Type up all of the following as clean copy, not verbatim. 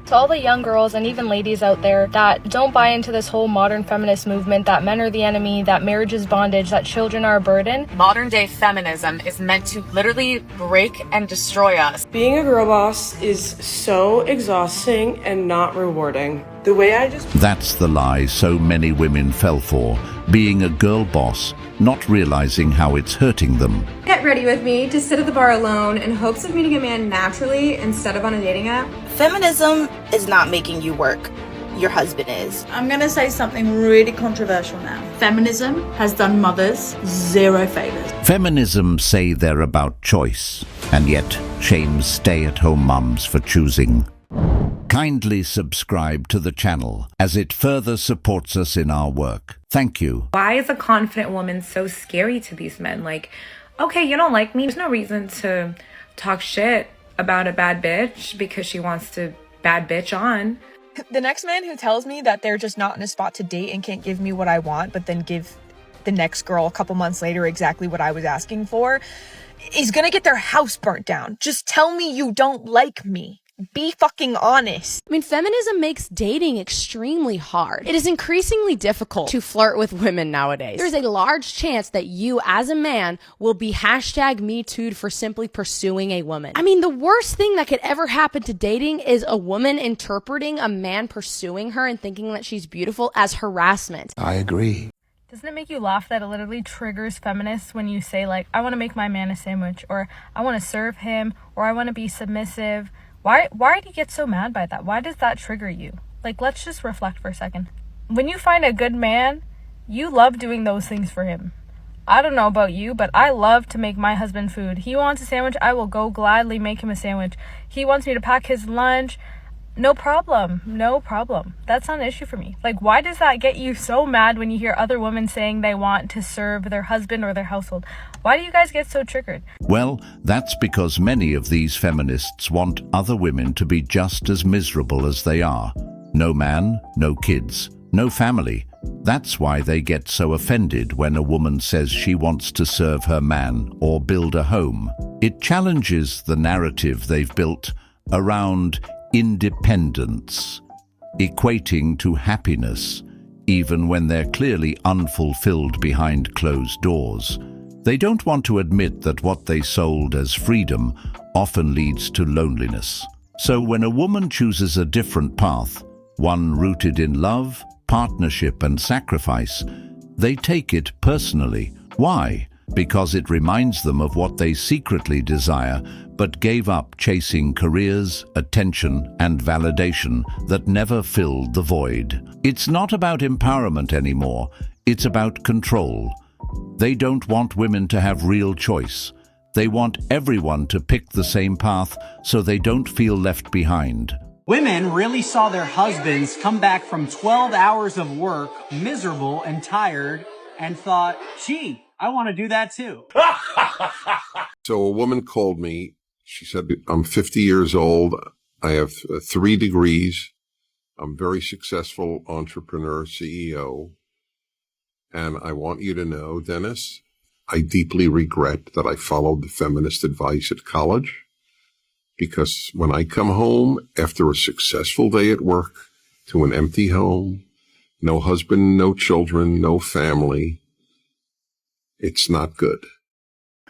To all the young girls and even ladies out there that don't buy into this whole modern feminist movement, that men are the enemy, that marriage is bondage, that children are a burden. Modern day feminism is meant to literally break and destroy us. Being a girl boss is so exhausting and not rewarding. The way That's the lie so many women fell for, being a girl boss, not realizing how it's hurting them. Get ready with me to sit at the bar alone in hopes of meeting a man naturally instead of on a dating app. Feminism is not making you work. Your husband is. I'm going to say something really controversial now. Feminism has done mothers zero favors. Feminism say they're about choice, and yet shames stay-at-home mums for choosing. Kindly subscribe to the channel as it further supports us in our work. Thank you. Why is a confident woman so scary to these men? Like, okay, you don't like me. There's no reason to talk shit about a bad bitch because she wants to bad bitch on. The next man who tells me that they're just not in a spot to date and can't give me what I want, but then give the next girl a couple months later exactly what I was asking for, is gonna get their house burnt down. Just tell me you don't like me. Be fucking honest. I mean, feminism makes dating extremely hard. It is increasingly difficult to flirt with women nowadays. There's a large chance that you, as a man, will be #MeToo'd for simply pursuing a woman. I mean, the worst thing that could ever happen to dating is a woman interpreting a man pursuing her and thinking that she's beautiful as harassment. I agree. Doesn't it make you laugh that it literally triggers feminists when you say, like, I want to make my man a sandwich, or I want to serve him, or I want to be submissive? Why do you get so mad by that? Why does that trigger you? Like, let's just reflect for a second. When you find a good man, you love doing those things for him. I don't know about you, but I love to make my husband food. He wants a sandwich, I will go gladly make him a sandwich. He wants me to pack his lunch. No problem. No problem. That's not an issue for me. Like, why does that get you so mad when you hear other women saying they want to serve their husband or their household? Why do you guys get so triggered? Well, that's because many of these feminists want other women to be just as miserable as they are. No man, no kids, no family. That's why they get so offended when a woman says she wants to serve her man or build a home. It challenges the narrative they've built around independence, equating to happiness, even when they're clearly unfulfilled behind closed doors. They don't want to admit that what they sold as freedom often leads to loneliness. So when a woman chooses a different path, one rooted in love, partnership and sacrifice, they take it personally. Why? Because it reminds them of what they secretly desire but gave up chasing careers, attention and validation that never filled the void. It's not about empowerment anymore, it's about control. They don't want women to have real choice. They want everyone to pick the same path so they don't feel left behind. Women really saw their husbands come back from 12 hours of work, miserable and tired, and thought, gee, I want to do that too. So a woman called me. She said, I'm 50 years old. I have 3 degrees. I'm a very successful entrepreneur, CEO. And I want you to know, Dennis, I deeply regret that I followed the feminist advice at college. Because when I come home after a successful day at work to an empty home, no husband, no children, no family, it's not good.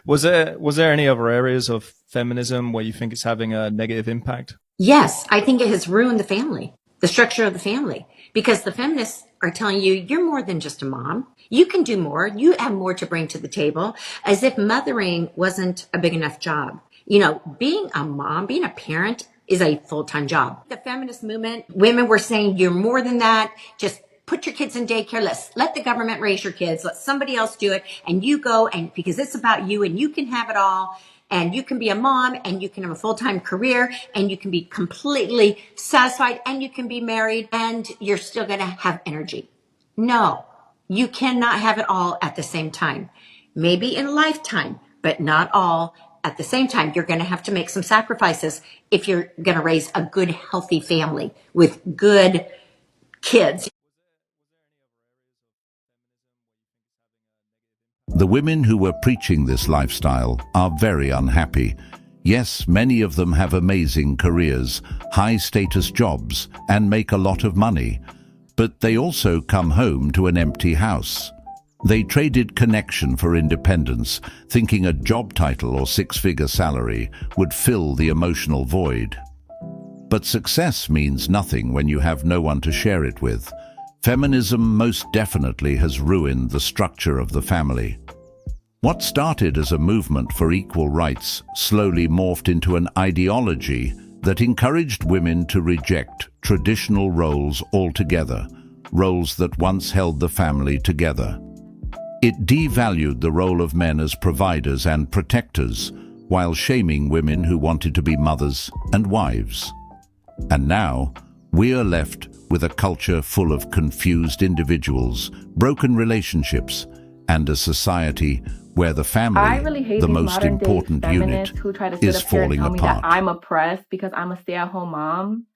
Was there any other areas of feminism where you think it's having a negative impact? Yes, I think it has ruined the family, the structure of the family, because the feminists are telling you, you're more than just a mom. You can do more. You have more to bring to the table, as if mothering wasn't a big enough job. You know, being a mom, being a parent is a full-time job. The feminist movement, women were saying, you're more than that. Just put your kids in daycare. Let the government raise your kids. Let somebody else do it. And you go, and because it's about you and you can have it all. And you can be a mom and you can have a full-time career and you can be completely satisfied and you can be married and you're still going to have energy. No, you cannot have it all at the same time. Maybe in a lifetime, but not all at the same time. You're going to have to make some sacrifices if you're going to raise a good, healthy family with good kids. The women who were preaching this lifestyle are very unhappy, Yes, many of them have amazing careers, high-status jobs, and make a lot of money. But they also come home to an empty house. They traded connection for independence, thinking a job title or six-figure salary would fill the emotional void. But success means nothing when you have no one to share it with. Feminism most definitely has ruined the structure of the family. What started as a movement for equal rights slowly morphed into an ideology that encouraged women to reject traditional roles altogether, roles that once held the family together. It devalued the role of men as providers and protectors, while shaming women who wanted to be mothers and wives. And now, we're left with a culture full of confused individuals, broken relationships, and a society where the family, the most important unit, is falling apart. I'm oppressed because I'm a stay-at-home mom.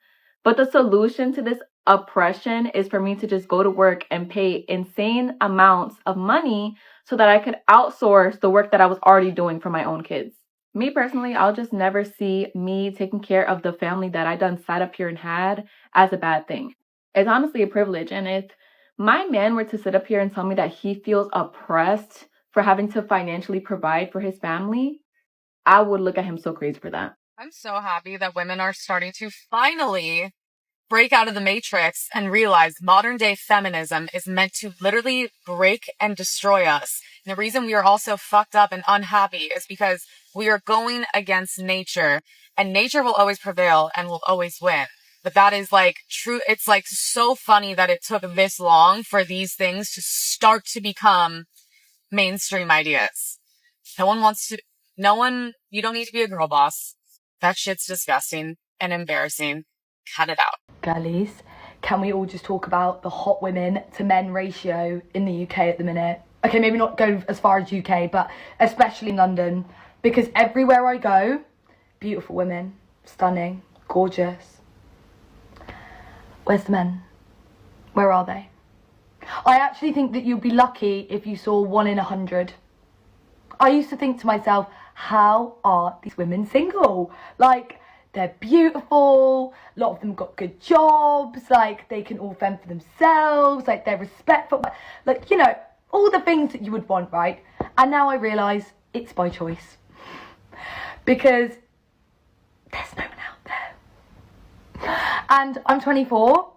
But the solution to this oppression is for me to just go to work and pay insane amounts of money so that I could outsource the work that I was already doing for my own kids. Me personally, I'll just never see me taking care of the family that I done sat up here and had as a bad thing. It's honestly a privilege. And if my man were to sit up here and tell me that he feels oppressed for having to financially provide for his family, I would look at him so crazy for that. I'm so happy that women are starting to finally break out of the matrix and realize modern day feminism is meant to literally break and destroy us. And the reason we are all so fucked up and unhappy is because we are going against nature, and nature will always prevail and will always win. But that is like true. It's like so funny that it took this long for these things to start to become mainstream ideas. You don't need to be a girl boss. That shit's disgusting and embarrassing. Cut it out. Girlies, can we all just talk about the hot women to men ratio in the UK at the minute? Okay, maybe not go as far as UK, but especially in London, because everywhere I go, beautiful women, stunning, gorgeous. Where's the men? Where are they? I actually think that you'd be lucky if you saw 1 in 100. I used to think to myself, how are these women single? Like, they're beautiful, a lot of them got good jobs, like, they can all fend for themselves, like, they're respectful, like, you know, all the things that you would want, right? And now I realise it's by choice. Because there's no one out there. And I'm 24,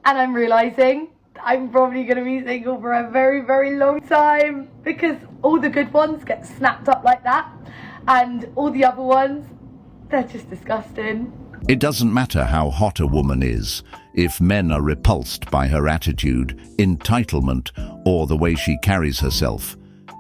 and I'm realising I'm probably going to be single for a very, very long time, because all the good ones get snapped up like that, and all the other ones, they're just disgusting. It doesn't matter how hot a woman is, if men are repulsed by her attitude, entitlement, or the way she carries herself.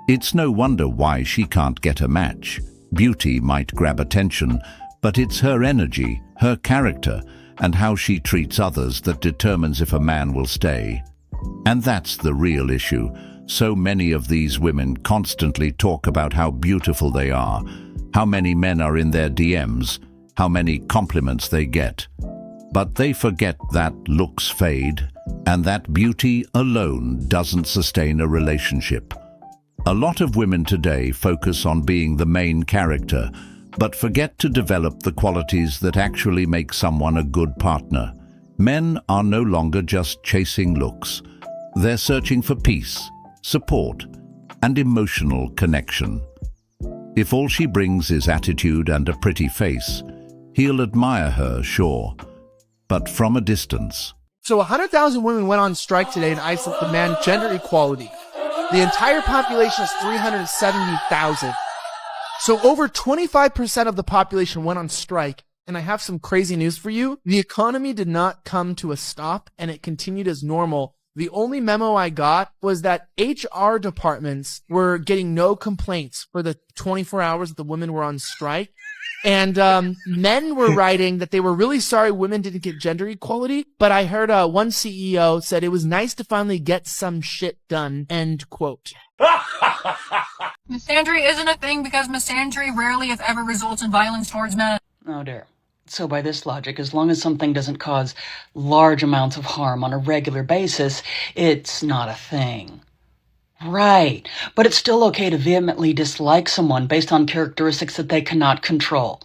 It's no wonder why she can't get a match. Beauty might grab attention, but it's her energy, her character, and how she treats others that determines if a man will stay. And that's the real issue. So many of these women constantly talk about how beautiful they are, how many men are in their DMs, how many compliments they get. But they forget that looks fade, and that beauty alone doesn't sustain a relationship. A lot of women today focus on being the main character, but forget to develop the qualities that actually make someone a good partner. Men are no longer just chasing looks. They're searching for peace, support, and emotional connection. If all she brings is attitude and a pretty face, he'll admire her, sure, but from a distance. So 100,000 women went on strike today in Iceland to demand gender equality. The entire population is 370,000. So over 25% of the population went on strike. And I have some crazy news for you. The economy did not come to a stop, and it continued as normal. The only memo I got was that HR departments were getting no complaints for the 24 hours that the women were on strike. And men were writing that they were really sorry women didn't get gender equality. But I heard one CEO said it was nice to finally get some shit done, end quote. Misandry isn't a thing because misandry rarely, if ever, results in violence towards men. Oh dear. So by this logic, as long as something doesn't cause large amounts of harm on a regular basis, it's not a thing. Right, but it's still okay to vehemently dislike someone based on characteristics that they cannot control.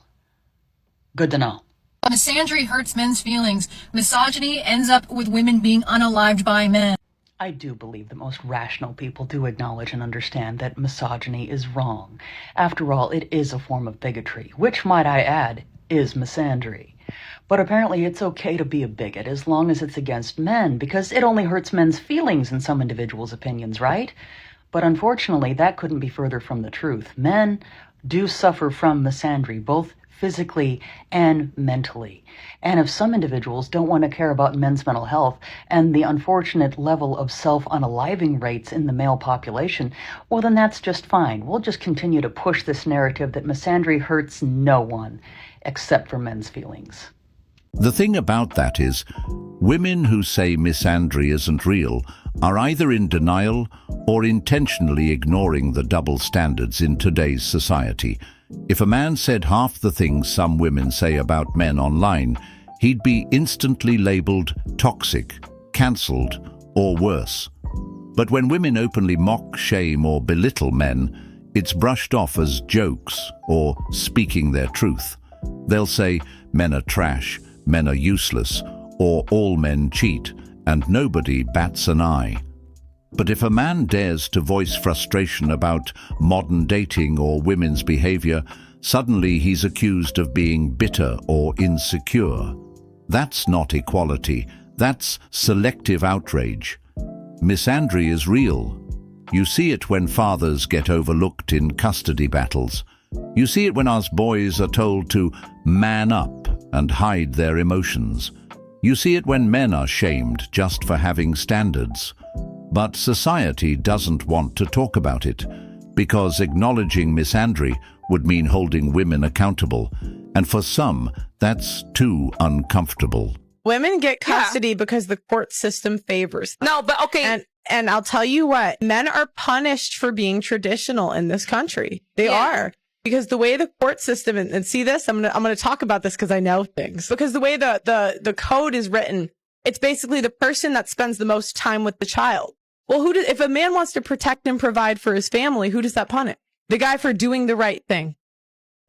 Good to know. Misandry hurts men's feelings. Misogyny ends up with women being unalived by men. I do believe that most rational people do acknowledge and understand that misogyny is wrong. After all, it is a form of bigotry, which, might I add, is misandry. But apparently it's okay to be a bigot as long as it's against men, because it only hurts men's feelings in some individuals' opinions, right? But unfortunately, that couldn't be further from the truth. Men do suffer from misandry, both physically and mentally. And if some individuals don't want to care about men's mental health and the unfortunate level of self-unaliving rates in the male population, well, then that's just fine. We'll just continue to push this narrative that misandry hurts no one except for men's feelings. The thing about that is, women who say misandry isn't real are either in denial or intentionally ignoring the double standards in today's society. If a man said half the things some women say about men online, he'd be instantly labeled toxic, cancelled, or worse. But when women openly mock, shame, or belittle men, it's brushed off as jokes or speaking their truth. They'll say men are trash, men are useless, or all men cheat, and nobody bats an eye. But if a man dares to voice frustration about modern dating or women's behavior, suddenly he's accused of being bitter or insecure. That's not equality, that's selective outrage. Misandry is real. You see it when fathers get overlooked in custody battles. You see it when us boys are told to man up and hide their emotions. You see it when men are shamed just for having standards. But society doesn't want to talk about it, because acknowledging misandry would mean holding women accountable, and for some, that's too uncomfortable. Women get custody because the court system favors them. No, but okay. And I'll tell you what, men are punished for being traditional in this country. They are. Because the way the court system, and see this, I'm gonna talk about this because I know things. Because the way the code is written, it's basically the person that spends the most time with the child. Well, if a man wants to protect and provide for his family, who does that punish? The guy for doing the right thing.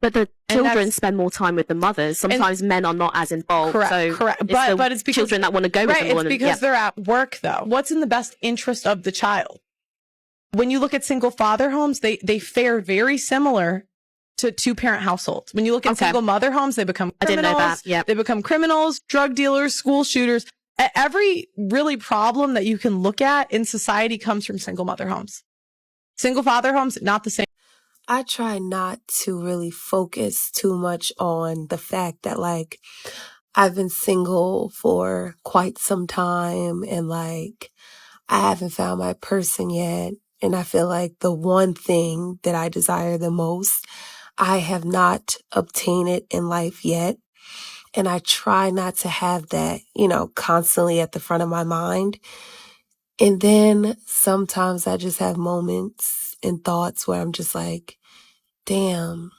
But the children spend more time with the mothers. Sometimes men are not as involved. Correct. But it's because children that want to go with them. It's because they're at work, though. What's in the best interest of the child? When you look at single father homes, they fare very similar to two-parent households. When you look at single mother homes, they become criminals. I didn't know that. Yeah. They become criminals, drug dealers, school shooters. Every really problem that you can look at in society comes from single mother homes. Single father homes, not the same. I try not to really focus too much on the fact that, like, I've been single for quite some time and, like, I haven't found my person yet. And I feel like the one thing that I desire the most, I have not obtained it in life yet. And I try not to have that, constantly at the front of my mind. And then sometimes I just have moments and thoughts where I'm just like, damn,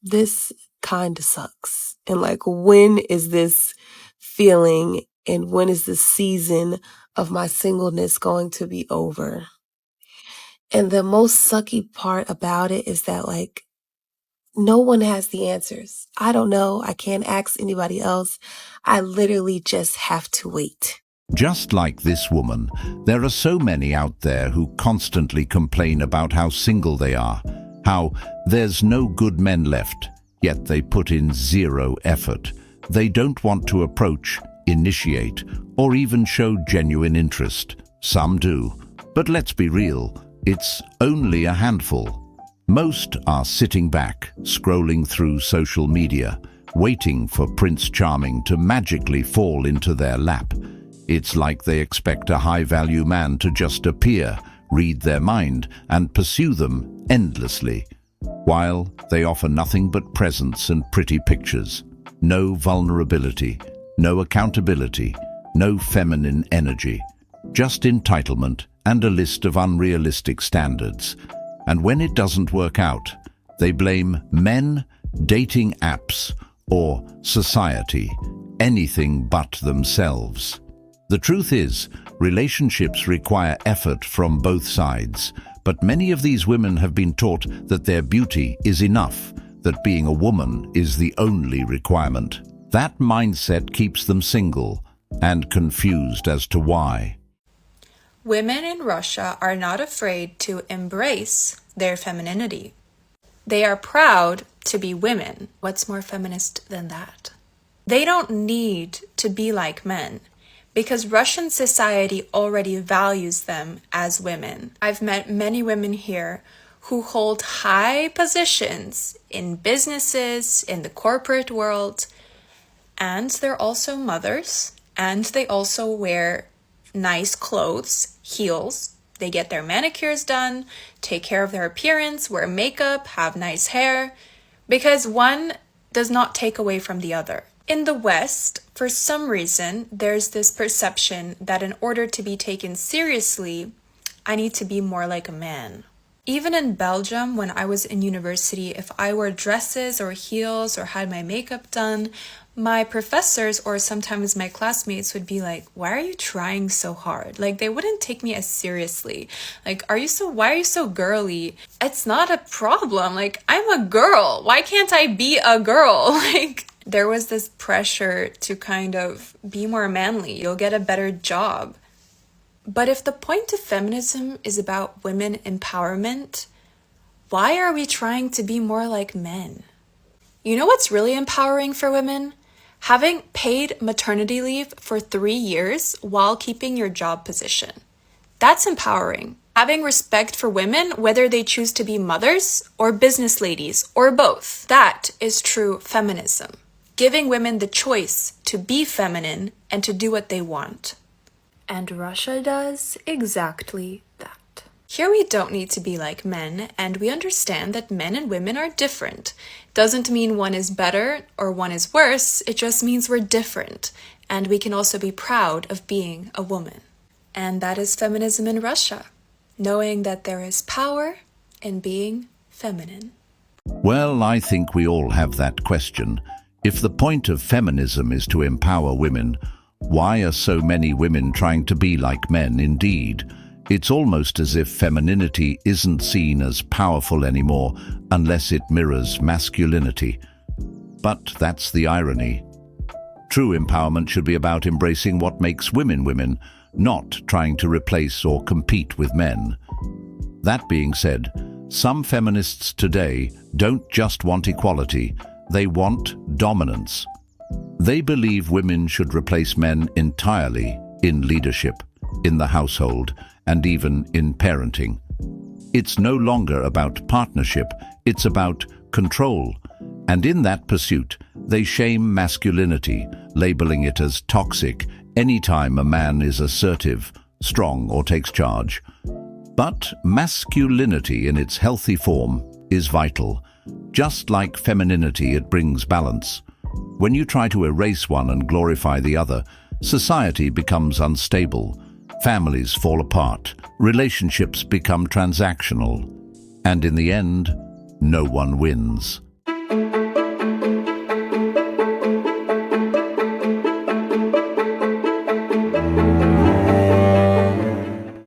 this kind of sucks. And like, when is this feeling and when is this season of my singleness going to be over? And the most sucky part about it is that, like, no one has the answers. I don't know. I can't ask anybody else. I literally just have to wait. Just like this woman, there are so many out there who constantly complain about how single they are, how there's no good men left, yet they put in zero effort. They don't want to approach, initiate, or even show genuine interest. Some do. But let's be real, it's only a handful. Most are sitting back, scrolling through social media, waiting for Prince Charming to magically fall into their lap. It's like they expect a high-value man to just appear, read their mind, and pursue them endlessly, while they offer nothing but presents and pretty pictures. No vulnerability, no accountability, no feminine energy, just entitlement and a list of unrealistic standards. And when it doesn't work out, they blame men, dating apps, or society, anything but themselves. The truth is, relationships require effort from both sides, but many of these women have been taught that their beauty is enough, that being a woman is the only requirement. That mindset keeps them single and confused as to why. Women in Russia are not afraid to embrace their femininity. They are proud to be women. What's more feminist than that? They don't need to be like men because Russian society already values them as women. I've met many women here who hold high positions in businesses, in the corporate world, and they're also mothers, and they also wear nice clothes, heels. They get their manicures done, take care of their appearance, wear makeup, have nice hair, because one does not take away from the other. In the West, for some reason, there's this perception that in order to be taken seriously, I need to be more like a man. Even in Belgium, when I was in university, if I wore dresses or heels or had my makeup done, my professors or sometimes my classmates would be like, why are you trying so hard? Like, they wouldn't take me as seriously. Like, why are you so girly? It's not a problem. Like, I'm a girl. Why can't I be a girl? Like, there was this pressure to kind of be more manly. You'll get a better job. But if the point of feminism is about women empowerment, why are we trying to be more like men? You know what's really empowering for women? Having paid maternity leave for 3 years while keeping your job position. That's empowering. Having respect for women, whether they choose to be mothers or business ladies or both. That is true feminism. Giving women the choice to be feminine and to do what they want. And Russia does exactly that. Here we don't need to be like men, and we understand that men and women are different. Doesn't mean one is better or one is worse, it just means we're different, and we can also be proud of being a woman. And that is feminism in Russia, knowing that there is power in being feminine. Well, I think we all have that question. If the point of feminism is to empower women, why are so many women trying to be like men indeed? It's almost as if femininity isn't seen as powerful anymore unless it mirrors masculinity. But that's the irony. True empowerment should be about embracing what makes women women, not trying to replace or compete with men. That being said, some feminists today don't just want equality, they want dominance. They believe women should replace men entirely in leadership, in the household, and even in parenting. It's no longer about partnership, it's about control. And in that pursuit, they shame masculinity, labeling it as toxic anytime a man is assertive, strong, or takes charge. But masculinity in its healthy form is vital. Just like femininity, it brings balance. When you try to erase one and glorify the other, society becomes unstable, families fall apart, relationships become transactional, and in the end, no one wins.